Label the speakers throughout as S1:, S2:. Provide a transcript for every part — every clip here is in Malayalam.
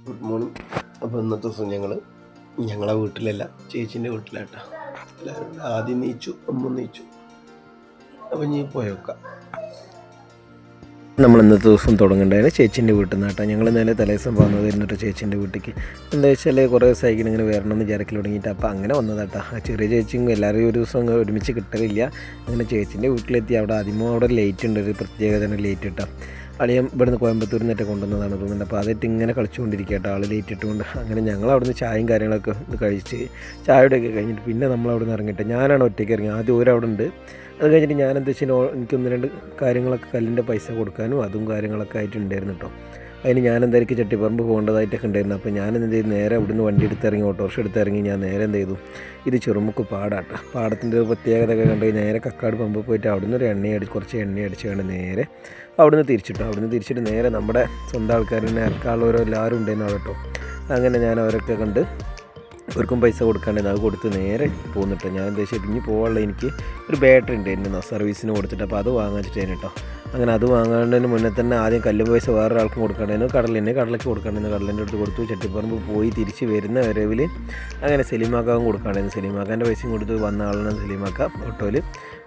S1: Good morning. അപ്പോൾ ഇന്നത്തെ ദിവസം ഞങ്ങളെ വീട്ടിലല്ല, ചേച്ചീൻ്റെ വീട്ടിലാട്ടോ. എല്ലാവരും ആദ്യം നീച്ചു, അമ്മ നീച്ചു. അപ്പം നീ പോയേക്കാം. നമ്മൾ ഇന്നത്തെ ദിവസം തുടങ്ങേണ്ടതിന് ചേച്ചീൻ്റെ വീട്ടിൽ നിന്ന് കേട്ടോ. ഞങ്ങൾ ഇന്നലെ തലേദിവസം പോകുന്നത് എന്നിട്ട് ചേച്ചീൻ്റെ വീട്ടിലേക്ക് എന്താ വെച്ചാൽ കുറേ ദിവസമായിരിക്കും ഇങ്ങനെ വരണമെന്ന് വിചാരിക്കൽ തുടങ്ങിയിട്ട് അപ്പോൾ അങ്ങനെ വന്നതാട്ടോ. ആ ചെറിയ ചേച്ചിയും എല്ലാവരും ഒരു ദിവസം ഒരുമിച്ച് കിട്ടലില്ല. അങ്ങനെ ചേച്ചീൻ്റെ വീട്ടിലെത്തി. അവിടെ ആദ്യമോ അവിടെ ലൈറ്റ് ഉണ്ട്, ഒരു പ്രത്യേക തന്നെ ലൈറ്റ് ഇട്ടാൽ അളിയൻ ഇവിടുന്ന് കോയമ്പത്തൂരിൽ നിന്നൊക്കെ കൊണ്ടുവന്നതാണ് തോന്നുന്നുണ്ട്. അപ്പോൾ അതായിട്ട് ഇങ്ങനെ കളിച്ചുകൊണ്ടിരിക്കുക കേട്ടോ, ആൾ ലൈറ്റ് ഇട്ടുകൊണ്ട്. അങ്ങനെ ഞങ്ങൾ അവിടുന്ന് ചായയും കാര്യങ്ങളൊക്കെ കഴിച്ച് ചായയുടെയൊക്കെ കഴിഞ്ഞിട്ട് പിന്നെ നമ്മൾ അവിടെ നിന്ന് ഇറങ്ങിയിട്ട് ഞാനാണ് ഒറ്റയ്ക്ക് ഇറങ്ങി. ആദ്യം ഓരവിടെ ഉണ്ട്. അത് കഴിഞ്ഞിട്ട് ഞാൻ എന്താ വെച്ചാൽ എനിക്കൊന്ന് രണ്ട് കാര്യങ്ങളൊക്കെ കല്ലിൻ്റെ പൈസ കൊടുക്കാനും അതും കാര്യങ്ങളൊക്കെ ആയിട്ടുണ്ടായിരുന്നു കേട്ടോ. അതിന് ഞാൻ എന്തായിരിക്കും ചട്ടിപ്പറമ്പ് പോകേണ്ടതായിട്ടൊക്കെ ഉണ്ടായിരുന്നു. അപ്പോൾ ഞാൻ എന്ത് ചെയ്തു, നേരെ അവിടുന്ന് വണ്ടി എടുത്തിറങ്ങി, ഓട്ടോറിക്ഷ എടുത്തിറങ്ങി. ഞാൻ നേരെ എന്ത് ചെയ്തു, ഇത് ചെറുമുക്ക് പാടാട്ടോ. പാടത്തിൻ്റെ ഒരു പ്രത്യേകതയൊക്കെ കണ്ട് നേരെ കക്കാട് പമ്പ് പോയിട്ട് അവിടുന്ന് ഒരു കുറച്ച് എണ്ണ അടിച്ചുകൊണ്ട് നേരെ അവിടുന്ന് തിരിച്ചിട്ട് നേരെ നമ്മുടെ സ്വന്തം ആൾക്കാരിനെ ഇറക്കാനുള്ളവരോ എല്ലാവരും ഉണ്ടായിരുന്നു അവിടെ കേട്ടോ. അങ്ങനെ ഞാൻ അവരൊക്കെ കണ്ട് അവർക്കും പൈസ കൊടുക്കാണ്ടായിരുന്നു. അത് കൊടുത്ത് നേരെ പോന്നിട്ട് ഞാൻ എന്താ വെച്ചാൽ ഇനി പോകാനുള്ള എനിക്ക് ഒരു ബാറ്ററി ഉണ്ടായിരുന്നു സർവീസിന് കൊടുത്തിട്ട്. അപ്പോൾ അത് വാങ്ങിച്ചിട്ടായിരുന്നു കേട്ടോ. അങ്ങനെ അത് വാങ്ങാണ്ടതിന് മുന്നേ തന്നെ ആദ്യം കല്ലും പൈസ വേറൊരാൾക്കും കൊടുക്കണ്ടായിരുന്നു, കടലയ്ക്ക് കൊടുക്കണ്ടായിരുന്നു. കടലിൻ്റെ അടുത്ത് കൊടുത്തു. ചട്ടിപ്പറമ്പ് പോയി തിരിച്ച് വരുന്ന വരവിൽ അങ്ങനെ സലീമാക്കാവും കൊടുക്കാണ്ടായിരുന്നു. സലീമാക്കാൻ്റെ പൈസയും കൊടുത്ത് വന്ന ആളാണ് സലീമാക്ക ഓട്ടോയിൽ.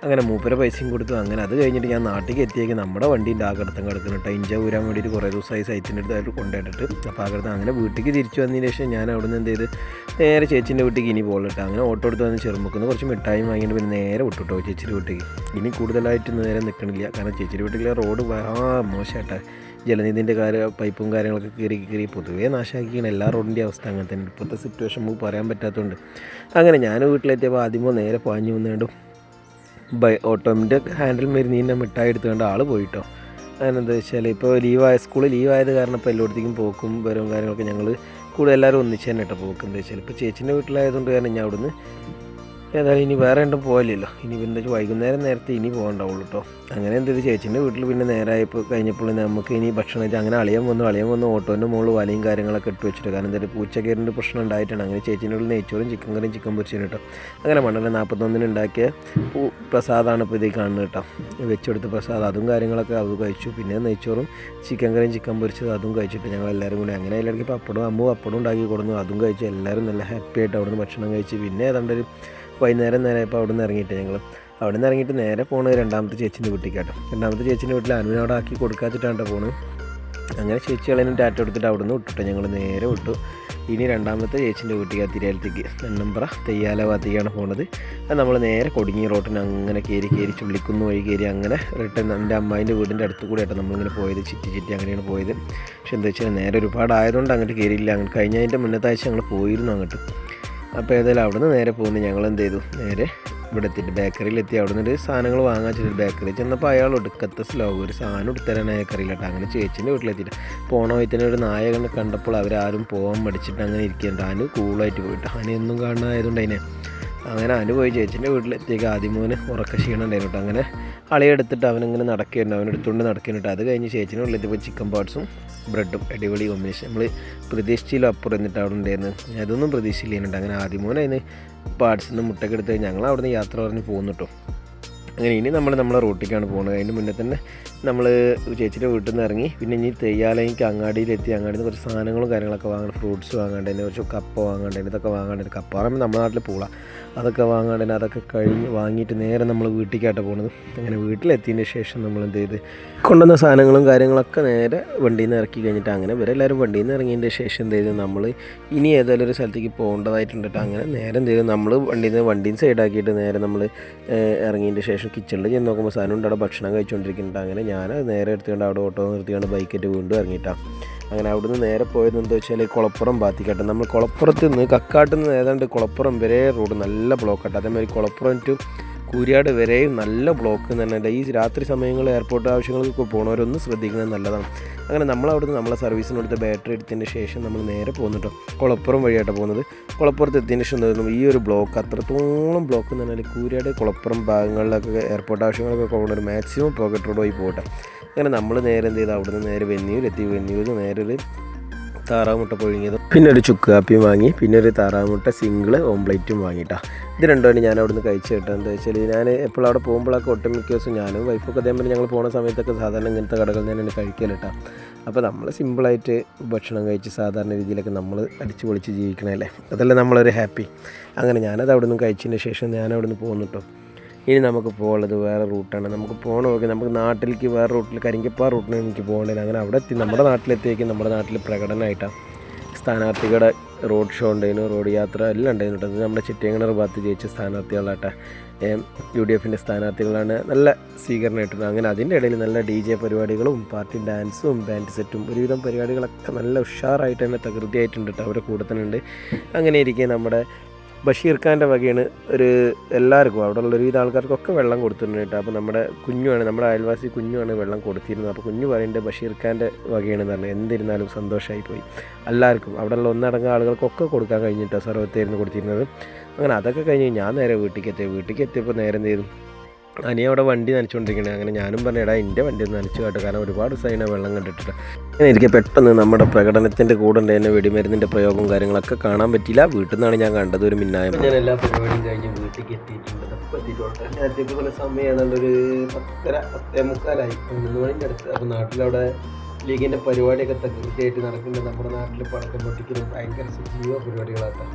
S1: അങ്ങനെ മൂപ്പര പൈസയും കൊടുത്തു. അങ്ങനെ അത് കഴിഞ്ഞിട്ട് ഞാൻ നാട്ടിലേക്ക് എത്തിയേക്ക് നമ്മുടെ വണ്ടീൻ്റെ ആകടത്തം കിടക്കുന്നു കേട്ടോ. ഇഞ്ച ഊരാൻ വേണ്ടിയിട്ട് കുറേ ദിവസമായി സൈറ്റിൻ്റെ അടുത്ത് കൊണ്ടുപോയിട്ടിട്ട്. അപ്പോൾ ആകടത്തം അങ്ങനെ വീട്ടിലേക്ക് തിരിച്ചു വന്നതിന് ശേഷം ഞാൻ അവിടെ നിന്ന് എന്ത് ചെയ്ത് നേരെ ചേച്ചീൻ്റെ വീട്ടിലേക്ക് ഇനി പോകലിട്ട് അങ്ങനെ ഓട്ടോ എടുത്ത് വന്ന് ചെറുമുക്കുന്ന കുറച്ച് മിഠായി വാങ്ങിയിട്ട് പിന്നെ നേരെ വിട്ടുട്ടോ ചേച്ചിയുടെ വീട്ടിലേക്ക്. ഇനി കൂടുതലായിട്ട് നേരെ നിൽക്കണില്ല, കാരണം ചേച്ചിയുടെ വീട്ടിലെ റോഡ് മോശമായിട്ടാണ്. ജലനിധിൻ്റെ പൈപ്പും കാര്യങ്ങളൊക്കെ കയറി പൊതുവേ നാശമാക്കിയാണ്. എല്ലാ റോഡിൻ്റെ അവസ്ഥ അങ്ങനെ തന്നെ. ഇപ്പോഴത്തെ സിറ്റുവേഷൻ നമുക്ക് പറയാൻ പറ്റാത്തതുകൊണ്ട് അങ്ങനെ ഞാൻ വീട്ടിലെത്തിയപ്പോൾ ആദ്യമോ നേരെ പാഞ്ഞു വന്നുകൊണ്ടും ഓട്ടോമിൻ്റെ ഹാൻഡിൽ മരുന്നീൻ്റെ മിഠായി എടുത്തുകൊണ്ട് ആൾ പോയിട്ടോ. അങ്ങനെ എന്താ വെച്ചാൽ ഇപ്പോൾ സ്കൂൾ ലീവായത് കാരണം ഇപ്പോൾ എല്ലായിടത്തേക്കും പോക്കും വരവും കാര്യങ്ങളൊക്കെ ഞങ്ങൾ കൂടെ എല്ലാവരും ഒന്നിച്ച് തന്നെ കേട്ടോ പോക്ക്. എന്താ വെച്ചാൽ ഇപ്പോൾ ചേച്ചീൻ്റെ വീട്ടിലായതുകൊണ്ട് കാരണം ഞാൻ അവിടുന്ന് ഏതായാലും ഇനി വേറെ രണ്ടും പോകലില്ലല്ലോ. ഇനി എന്താ വെച്ചാൽ വൈകുന്നേരം നേരത്തെ ഇനി പോകണ്ടാവുള്ളൂ കേട്ടോ. അങ്ങനെ എന്തൊരു ചേച്ചീൻ്റെ വീട്ടിൽ പിന്നെ നേരമായപ്പോൾ കഴിഞ്ഞപ്പോൾ നമുക്ക് ഇനി ഭക്ഷണം വെച്ചാൽ അങ്ങനെ അളിയൻ വന്നു ഓട്ടോൻ്റെ മുകളിൽ വലയും കാര്യങ്ങളൊക്കെ ഇട്ട് വെച്ചിട്ട്. കാരണം എന്തായാലും പൂച്ചക്കയറിൻ്റെ പ്രശ്നം ഉണ്ടായിട്ടാണ്. അങ്ങനെ ചേച്ചീൻ്റെ ഉള്ളിൽ നെയ്ച്ചോറും ചിക്കൻ കറിയും ചിക്കൻ പൊരിച്ചതിന് കേട്ടോ. അങ്ങനെ മണ്ഡലം 41 ഉണ്ടാക്കിയ പ്രസാദമാണ് ഇപ്പോൾ ഇതേ കാണുന്നത് കേട്ടോ. വെച്ചെടുത്ത പ്രസാദം അതും കാര്യങ്ങളൊക്കെ അത് കഴിച്ചു. പിന്നെ നെയ്ച്ചോറും ചിക്കൻ കറിയും ചിക്കൻ പൊരിച്ചത് അതും കഴിച്ചിട്ട് ഞങ്ങൾ എല്ലാവരും കൂടി അങ്ങനെ എല്ലാവർക്കും പപ്പടം ഉണ്ടാക്കി കൊടുന്നു. അതും കഴിച്ചു. എല്ലാവരും നല്ല ഹാപ്പി ആയിട്ട് അവിടെ നിന്ന് ഭക്ഷണം കഴിച്ച് പിന്നെ ഏതാണ്ടൊരു വൈകുന്നേരം നേരമായപ്പോൾ അവിടെ നിന്ന് ഇറങ്ങിയിട്ട് നേരെ പോകുന്നത് രണ്ടാമത്തെ ചേച്ചീൻ്റെ വീട്ടിലേക്കാട്ടോ. രണ്ടാമത്തെ ചേച്ചീൻ്റെ വീട്ടിൽ അനുവിനോട് ആക്കി കൊടുക്കാച്ചിട്ടാണ് പോകുന്നത്. അങ്ങനെ ചേച്ചികളെയും ടാറ്റ എടുത്തിട്ട് അവിടെ നിന്ന് വിട്ടിട്ട് ഞങ്ങൾ നേരെ വിട്ടു. ഇനി രണ്ടാമത്തെ ചേച്ചീൻ്റെ വീട്ടിലേക്ക് തിരുവല്ലത്തേക്ക് നെണ്ണമ്പ്ര തെയ്യാല ഭാഗത്തേക്കാണ് പോകുന്നത്. അത് നമ്മൾ നേരെ കൊടിങ്ങി റോട്ടിന് അങ്ങനെ കയറി ചുള്ളിക്കുന്ന് വഴി കയറി അങ്ങനെ റിട്ടേൺ എൻ്റെ അമ്മായിൻ്റെ വീടിൻ്റെ അടുത്ത് കൂടെ ആയിട്ട് നമ്മളിങ്ങനെ പോയത്. ചുറ്റി അങ്ങനെയാണ് പോയത്. പക്ഷെ എന്താ വെച്ചാൽ നേരെ ഒരുപാട് ആയതുകൊണ്ട് അങ്ങോട്ട് കയറിയില്ല. അങ്ങോട്ട് കഴിഞ്ഞതിൻ്റെ മുന്നത്തെ ആഴ്ച ഞങ്ങൾ പോയിരുന്നു അങ്ങോട്ട്. അപ്പോൾ ഏതായാലും അവിടെ നിന്ന് നേരെ പോകുന്നത് ഞങ്ങൾ എന്ത് ചെയ്തു, നേരെ ഇവിടെ എത്തിയിട്ട് ബേക്കറിയിലെത്തി. അവിടെ നിന്ന് സാധനങ്ങൾ വാങ്ങാൻ വെച്ചിട്ട് ബേക്കറി ചെന്നപ്പോൾ അയാൾ ഒടുക്കത്തെ സ്ലോഗ് ഒരു സാധനം എടുത്തരാൻ ബേക്കറിയിലട്ടോ. അങ്ങനെ ചേച്ചീൻ്റെ വീട്ടിലെത്തിയിട്ട് പോണ വഴി തന്നെ ഒരു നായകനെ കണ്ടപ്പോൾ അവരാരും പോകാൻ മടിച്ചിട്ട് അങ്ങനെ ഇരിക്കുന്നുണ്ട്. അതിന് കൂളായിട്ട് പോയിട്ട് അതിനെയൊന്നും കാണാനായതുകൊണ്ട് അങ്ങനെ അവന് പോയി ചേച്ചീൻ്റെ വീട്ടിലെത്തിയേക്ക് ആദ്യമോന് ഉറക്ക ക്ഷീണം ഉണ്ടായിരുന്നു കേട്ടോ. അങ്ങനെ അളിയെടുത്തിട്ട് അവനിങ്ങനെ അവനെടുത്തുകൊണ്ട് നടക്കുന്നുണ്ട്. അത് കഴിഞ്ഞ് ചേച്ചീൻ്റെ വീട്ടിലെത്തിയപ്പോൾ ചിക്കൻ പാർട്സും ബ്രെഡും അടിപൊളി കോമ്പിനേഷൻ. നമ്മൾ പ്രതീക്ഷിച്ചില്ല അപ്പുറം എന്നിട്ട് അവിടെ ഉണ്ടായിരുന്നു. അതൊന്നും പ്രതീക്ഷിച്ചില്ലുണ്ട്. അങ്ങനെ ആദ്യമോനെ അതിന് പാർട്സിൽ നിന്ന് മുട്ടൊക്കെ എടുത്ത് ഞങ്ങൾ അവിടെ നിന്ന് യാത്ര പറഞ്ഞ് പോകുന്നു കേട്ടോ. അങ്ങനെ ഇനി നമ്മളെ റൂട്ടിലേക്കാണ് പോകുന്നത്. അതിന് മുന്നേ തന്നെ നമ്മൾ ചേച്ചിയുടെ വീട്ടിൽ നിന്ന് ഇറങ്ങി പിന്നെ ഇനി തെയ്യാലയ്ക്ക് അങ്ങാടിയിലെത്തി. അങ്ങാടിയിൽ നിന്ന് കുറച്ച് സാധനങ്ങളും കാര്യങ്ങളൊക്കെ വാങ്ങണം. ഫ്രൂട്ട്സ് വാങ്ങേണ്ടതിന്, കുറച്ച് കപ്പ വാങ്ങേണ്ടതിന്, ഇതൊക്കെ വാങ്ങേണ്ടത്. കപ്പ പറയുമ്പോൾ നമ്മുടെ നാട്ടിൽ പൂള അതൊക്കെ വാങ്ങേണ്ടതിന്. അതൊക്കെ കഴിഞ്ഞ് വാങ്ങിയിട്ട് നേരെ നമ്മൾ വീട്ടിലേക്കായിട്ട് പോകുന്നത്. അങ്ങനെ വീട്ടിലെത്തിയതിന് ശേഷം നമ്മൾ എന്ത് ചെയ്ത് കൊണ്ടുവന്ന സാധനങ്ങളും കാര്യങ്ങളൊക്കെ നേരെ വണ്ടിയിൽ നിന്ന് ഇറക്കി കഴിഞ്ഞിട്ട് അങ്ങനെ ഇവരെല്ലാവരും വണ്ടിയിൽ നിന്ന് ഇറങ്ങിയതിൻ്റെ ശേഷം എന്ത് ചെയ്ത് നമ്മൾ ഇനി ഏതായാലും ഒരു സ്ഥലത്തേക്ക് പോകേണ്ടതായിട്ടുണ്ട്. അങ്ങനെ നേരെ എന്ത് ചെയ്ത് നമ്മൾ വണ്ടിയിൽ സൈഡാക്കിയിട്ട് നേരെ നമ്മൾ ഇറങ്ങിയതിൻ്റെ ശേഷം കിച്ചണിൽ ചെന്ന് നോക്കുമ്പോൾ സാധനം ഉണ്ട് അവിടെ ഭക്ഷണം കഴിച്ചുകൊണ്ടിരിക്കുന്നുണ്ട്. അങ്ങനെ ഞാൻ നേരെ എടുത്തുകൊണ്ട് അവിടെ ഓട്ടോ നിർത്തിക്കൊണ്ട് ബൈക്കായിട്ട് വീണ്ടും ഇറങ്ങിയിട്ടാണ്. അങ്ങനെ അവിടുന്ന് നേരെ പോയത് എന്താ വെച്ചാൽ കുളപ്പുറം ഭാഗത്തേക്കാട്ടെ. നമ്മൾ കുളപ്പുറത്ത് നിന്ന് കക്കാട്ടിൽ നിന്ന് ഏതാണ്ട് കുളപ്പുറം വരെ റോഡ് നല്ല ബ്ലോക്കാട്ടെ. അതേമാതിരി കുളപ്പുറം ടു കൂരിയാട് വരെയും നല്ല ബ്ലോക്ക് എന്ന് പറഞ്ഞാൽ ഈ രാത്രി സമയങ്ങളിൽ എയർപോർട്ട് ആവശ്യങ്ങൾക്ക് പോകുന്നവരൊന്നും ശ്രദ്ധിക്കുന്നത് നല്ലതാണ്. അങ്ങനെ നമ്മളവിടുന്ന് നമ്മളെ സർവീസിനെടുത്ത ബാറ്ററി എടുത്തതിന് ശേഷം നമ്മൾ നേരെ പോകുന്നുട്ടോ കുളപ്പുറം വഴിയായിട്ട് പോകുന്നത്. കുളപ്പുറത്ത് എത്തിയതിന് ശേഷം എന്തായിരുന്നു ഈ ഒരു ബ്ലോക്ക് അത്രത്തോളം ബ്ലോക്ക് എന്ന് പറഞ്ഞാൽ കൂരിയാട് കുളപ്പുറം ഭാഗങ്ങളിലൊക്കെ എയർപോർട്ട് ആവശ്യങ്ങളൊക്കെ പോകുന്നവർ മാക്സിമം പോക്കറ്റ് റോഡ് പോയി പോകട്ടെ. അങ്ങനെ നമ്മൾ നേരെ എന്ത് ചെയ്താൽ അവിടുന്ന് നേരെ വെന്നിയൂരെത്തി. വെന്നിയൂരിൽ നേരെ ഒരു താറാവ് മുട്ട പുഴുങ്ങിയതും പിന്നെ ഒരു ചുക്ക് കാപ്പിയും വാങ്ങി, പിന്നെ ഒരു താറാവ് മുട്ട സിംഗിള് ഓംപ്ലേറ്റും വാങ്ങിയിട്ടാ. ഇത് രണ്ടുമാണ് ഞാൻ അവിടെ നിന്ന് കഴിച്ചു കേട്ടോ. എന്താ വെച്ചാൽ ഞാൻ എപ്പോഴും അവിടെ പോകുമ്പോഴൊക്കെ ഒട്ടുമിക്ക ദിവസം ഞാനും വൈഫൊക്കെ അതേപോലെ ഞങ്ങൾ പോകുന്ന സമയത്തൊക്കെ സാധാരണ ഇങ്ങനത്തെ കടകളിൽ തന്നെയാണ് കഴിക്കലിട്ടാ. അപ്പോൾ നമ്മൾ സിമ്പിളായിട്ട് ഭക്ഷണം കഴിച്ച് സാധാരണ രീതിയിലൊക്കെ നമ്മൾ അടിച്ച് പൊളിച്ച് ജീവിക്കണമല്ലേ, അതല്ലേ നമ്മളൊരു ഹാപ്പി. അങ്ങനെ ഞാനത് അവിടെ നിന്ന് കഴിച്ചതിന് ശേഷം ഞാൻ അവിടെ നിന്ന് പോകുന്നു കേട്ടോ. ഇനി നമുക്ക് പോകുന്നത് വേറെ റൂട്ടാണ്. നമുക്ക് പോകണമെങ്കിൽ നമുക്ക് നാട്ടിലേക്ക് വേറെ റൂട്ടിൽ കരിങ്കപ്പാറ റൂട്ടിന് എനിക്ക് പോകേണ്ടത്. അങ്ങനെ അവിടെ എത്തി നമ്മുടെ നാട്ടിലെത്തിയേക്കും നമ്മുടെ നാട്ടിൽ പ്രകടനമായിട്ടാണ് സ്ഥാനാർത്ഥികളുടെ റോഡ് ഷോ ഉണ്ടായിരുന്നു, റോഡ് യാത്ര എല്ലാം ഉണ്ടായിരുന്നു കേട്ടോ. അത് നമ്മുടെ ചിറ്റയങ്ങണർ ഭാഗത്ത് ജയിച്ച സ്ഥാനാർത്ഥികളാട്ടെ, UDF സ്ഥാനാർത്ഥികളാണ്. നല്ല സ്വീകരണം ഇട്ടിട്ടുണ്ട്. അങ്ങനെ അതിൻ്റെ ഇടയിൽ നല്ല DJ പരിപാടികളും പാർട്ടി ഡാൻസും ബാൻഡ് സെറ്റും ഒരുവിധം പരിപാടികളൊക്കെ നല്ല ഉഷാറായിട്ട് തന്നെ തകൃതിയായിട്ടുണ്ട് കേട്ടോ. അവരെ കൂടെ തന്നെ ഉണ്ട്. അങ്ങനെ ഇരിക്കെ നമ്മുടെ ബഷീർ ഖാൻ്റെ വകയാണ് എല്ലാവർക്കും അവിടെ ഉള്ള ഒരുവിധ ആൾക്കാർക്കൊക്കെ വെള്ളം കൊടുത്തിട്ടുണ്ട് കേട്ടോ. അപ്പോൾ നമ്മുടെ നമ്മുടെ അയൽവാസി കുഞ്ഞുമാണ് വെള്ളം കൊടുത്തിരുന്നത്. അപ്പോൾ കുഞ്ഞു പറയുന്നത് ബഷീർ ഖാൻ്റെ വകയാണെന്ന് പറഞ്ഞു. എന്തിരുന്നാലും സന്തോഷമായി പോയി. എല്ലാവർക്കും അവിടെ ഉള്ള ഒന്നടങ്കം ആളുകൾക്കൊക്കെ കൊടുക്കാൻ കഴിഞ്ഞിട്ടോ, സർവത്തായിരുന്നു കൊടുത്തിരുന്നത്. അങ്ങനെ അതൊക്കെ കഴിഞ്ഞ് ഞാൻ നേരെ വീട്ടിലേക്ക് എത്തിയപ്പോൾ നേരെ എന്ത് ചെയ്തു, അനിയ അവിടെ വണ്ടി നനച്ചുകൊണ്ടിരിക്കണേ. അങ്ങനെ ഞാനും പറഞ്ഞു, എടാ എൻ്റെ വണ്ടി ഒന്ന് നനച്ചു കേട്ടോ, കാരണം ഒരുപാട് സൈന വെള്ളം കണ്ടിട്ടില്ല. അങ്ങനെ എനിക്ക് പെട്ടെന്ന് നമ്മുടെ പ്രകടനത്തിൻ്റെ കൂടെ തന്നെ വെടിമരുന്നിൻ്റെ പ്രയോഗവും കാര്യങ്ങളൊക്കെ കാണാൻ പറ്റിയില്ല. വീട്ടിൽ നിന്നാണ് ഞാൻ കണ്ടത് ഒരു മിന്നായം. ഞാൻ എല്ലാ പരിപാടിയും കഴിഞ്ഞ് വീട്ടിലേക്ക് എത്തിയിട്ടുണ്ട്. ഞാൻ എത്തിയപ്പോൾ സമയം ഏതാണ്ടൊരു 10:30 11 മണിൻ്റെ അടുത്ത്. അപ്പോൾ നാട്ടിലവിടെ ലീഗിൻ്റെ പരിപാടിയൊക്കെ തകൃതിയായിട്ട് നടക്കുന്നുണ്ട്. നമ്മുടെ നാട്ടിൽ പടക്കം പൊട്ടിക്കലും ഭയങ്കര സജീവ പരിപാടികളാട്ടോ.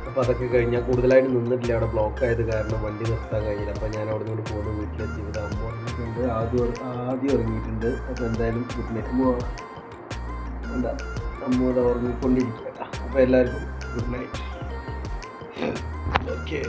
S1: അപ്പോൾ അതൊക്കെ കഴിഞ്ഞാൽ കൂടുതലായിട്ട് നിന്നിട്ടില്ല, അവിടെ ബ്ലോക്ക് ആയത് കാരണം വണ്ടി നിർത്താൻ കഴിഞ്ഞില്ല. അപ്പോൾ ഞാൻ അവിടെ നിന്ന് പോകുന്നു. വീട്ടിലെത്തി. ഇവിടെ അമ്മ ഉറങ്ങിയിട്ടുണ്ട്, ആദ്യം ഉറങ്ങിയിട്ടുണ്ട്. അപ്പോൾ എന്തായാലും ഗുഡ് നൈറ്റ്. അമ്മ ഉറങ്ങിക്കൊണ്ടിരിക്കുക. അപ്പോൾ എല്ലാവർക്കും ഗുഡ് നൈറ്റ്. ഓക്കെ.